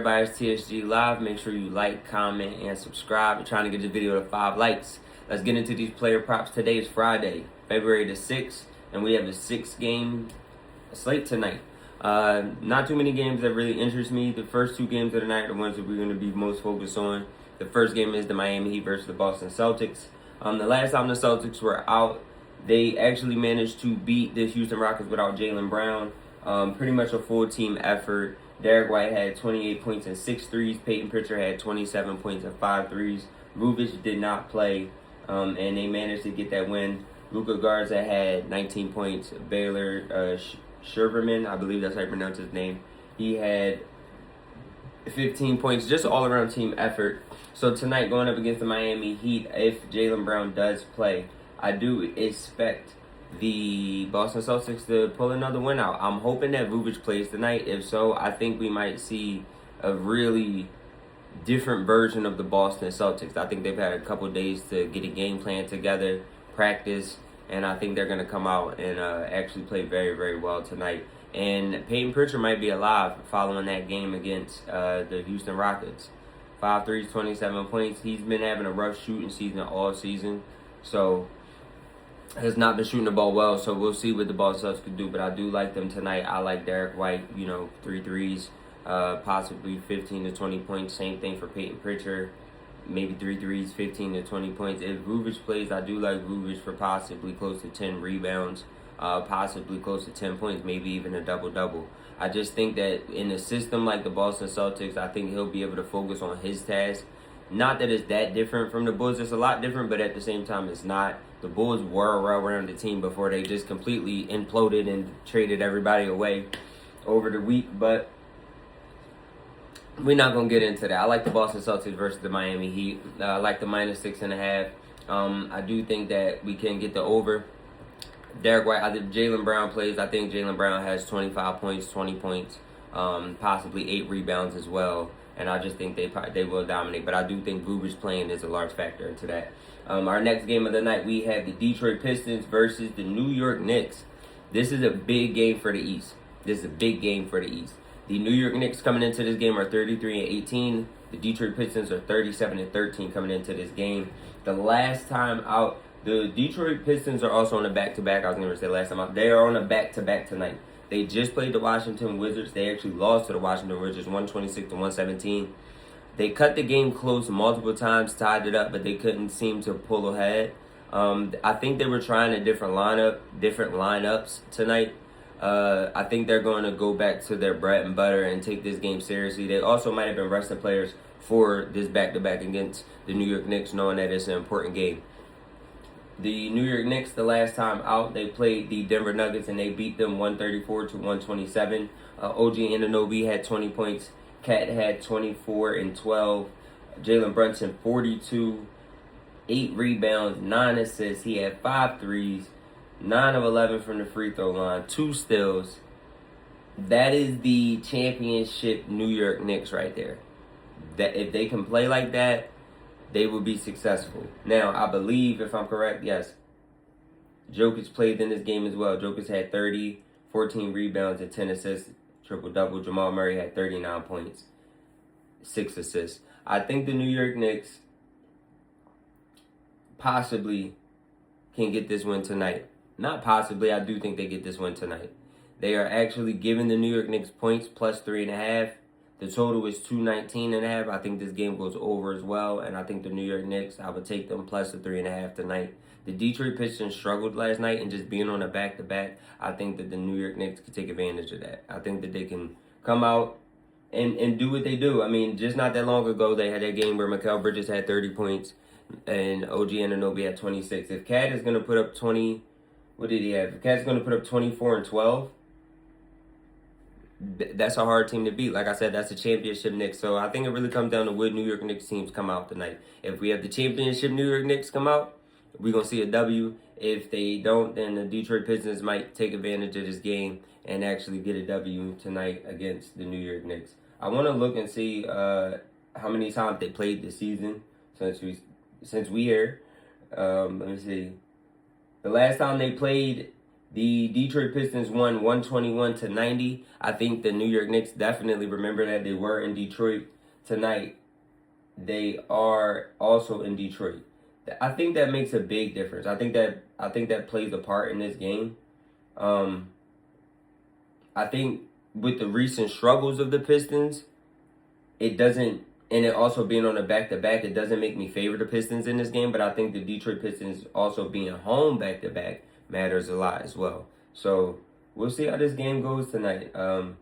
Everybody's TSG Live. Make sure you like, comment, and subscribe. We're trying to get this video to 5 likes. Let's get into these player props. Today is Friday, February the 6th, and we have a 6-game slate tonight. Not too many games that really interest me. The first 2 games of the night are the ones that we're going to be most focused on. The first game is the Miami Heat versus the Boston Celtics. The last time the Celtics were out, they actually managed to beat the Houston Rockets without Jaylen Brown. Pretty much a full team effort. Derek White had 28 points and 6 threes. Peyton Pritchard had 27 points and 5 threes. Vujovic did not play, and they managed to get that win. Luka Garza had 19 points. Baylor Sherverman, I believe that's how you pronounce his name, he had 15 points. Just all-around team effort. So tonight, going up against the Miami Heat, if Jaylen Brown does play, I do expect the Boston Celtics to pull another win out. I'm hoping that Vujovic plays tonight. If so, I think we might see a really different version of the Boston Celtics. I think they've had a couple days to get a game plan together, practice, and I think they're going to come out and actually play very, very well tonight. And Peyton Pritchard might be alive following that game against the Houston Rockets. 5 threes, 27 points. He's been having a rough shooting season all season, so has not been shooting the ball well, so we'll see what the Boston Celtics can do. But I do like them tonight. I like Derek White, 3 threes, possibly 15 to 20 points. Same thing for Peyton Pritchard, maybe 3 threes, 15 to 20 points. If Vujovic plays, I do like Vujovic for possibly close to 10 rebounds, possibly close to 10 points, maybe even a double-double. I just think that in a system like the Boston Celtics, I think he'll be able to focus on his task. Not that it's that different from the Bulls. It's a lot different, but at the same time, it's not. The Bulls were a well-rounded team before they just completely imploded and traded everybody away over the week. But we're not going to get into that. I like the Boston Celtics versus the Miami Heat. I like the -6.5. I do think that we can get the over. Derek White, I think Jaylen Brown plays. I think Jaylen Brown has 25 points, 20 points, possibly 8 rebounds as well. And I just think they will dominate. But I do think Vujovic playing is a large factor into that. Our next game of the night, we have the Detroit Pistons versus the New York Knicks. This is a big game for the East. This is a big game for the East. The New York Knicks coming into this game are 33-18. The Detroit Pistons are 37-13 coming into this game. The last time out, the Detroit Pistons are also on a back-to-back. I was going to say last time out. They are on a back-to-back tonight. They just played the Washington Wizards. They actually lost to the Washington Wizards 126-117. They cut the game close multiple times, tied it up, but they couldn't seem to pull ahead. I think they were trying a different lineups tonight. I think they're going to go back to their bread and butter and take this game seriously. They also might have been resting players for this back-to-back against the New York Knicks, knowing that it's an important game. The New York Knicks, the last time out, they played the Denver Nuggets, and they beat them 134-127. OG Anunoby had 20 points. Cat had 24 and 12. Jalen Brunson, 42, 8 rebounds, 9 assists. He had 5 threes, 9 of 11 from the free throw line, 2 steals. That is the championship New York Knicks right there. That if they can play like that, they will be successful. Now, I believe, if I'm correct, yes, Jokic played in this game as well. Jokic had 30, 14 rebounds, and 10 assists, triple-double. Jamal Murray had 39 points, 6 assists. I think the New York Knicks possibly can get this win tonight. Not possibly, I do think they get this win tonight. They are actually giving the New York Knicks points plus 3.5. The total is 219.5. I think this game goes over as well. And I think the New York Knicks, I would take them plus the 3.5 tonight. The Detroit Pistons struggled last night, and just being on a back-to-back, I think that the New York Knicks could take advantage of that. I think that they can come out and do what they do. I mean, just not that long ago, they had that game where Mikal Bridges had 30 points and OG Anunoby had 26. If Cat is going to put up 20, what did he have? If Cat's going to put up 24 and 12, that's a hard team to beat. Like I said, that's a championship Knicks. So I think it really comes down to what New York Knicks teams come out tonight. If we have the championship New York Knicks come out, we're going to see a W. If they don't, then the Detroit Pistons might take advantage of this game and actually get a W tonight against the New York Knicks. I want to look and see how many times they played this season since we here. Let me see. The last time they played The Detroit Pistons won 121-90. I think the New York Knicks definitely remember that they were in Detroit tonight. They are also in Detroit. I think that makes a big difference. I think that plays a part in this game. I think with the recent struggles of the Pistons, it doesn't, and it also being on a back-to-back, it doesn't make me favor the Pistons in this game. But I think the Detroit Pistons also being home back-to-back matters a lot as well. So we'll see how this game goes tonight. On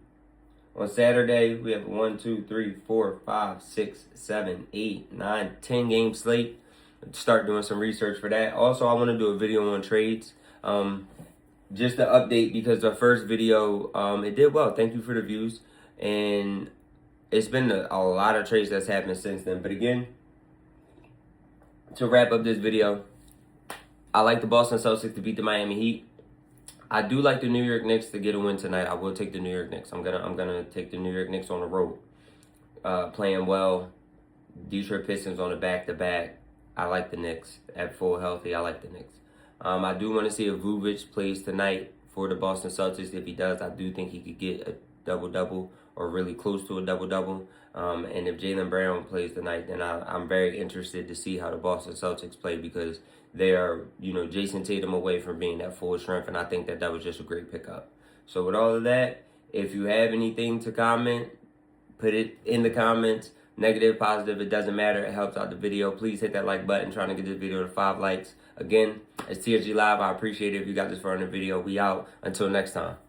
Saturday, we have 1, 2, 3, 4, 5, 6, 7, 8, 9, 10 game slate. Start doing some research for that. Also, I want to do a video on trades. Just to update, because the first video, it did well. Thank you for the views. And it's been a lot of trades that's happened since then. But again, to wrap up this video, I like the Boston Celtics to beat the Miami Heat. I do like the New York Knicks to get a win tonight. I will take the New York Knicks. I'm gonna take the New York Knicks on the road, playing well. Detroit Pistons on the back-to-back. I like the Knicks at full healthy. I like the Knicks. I do want to see if Vucevic plays tonight for the Boston Celtics. If he does, I do think he could get a double-double or really close to a double-double. And if Jaylen Brown plays tonight, then I'm very interested to see how the Boston Celtics play, because they are, Jason Tatum away from being at full strength, and I think that was just a great pickup. So with all of that, if you have anything to comment, put it in the comments. Negative, positive, it doesn't matter. It helps out the video. Please hit that like button. Trying to get this video to 5 likes. Again, it's TSGLIVE. I appreciate it if you got this far in the video. We out. Until next time.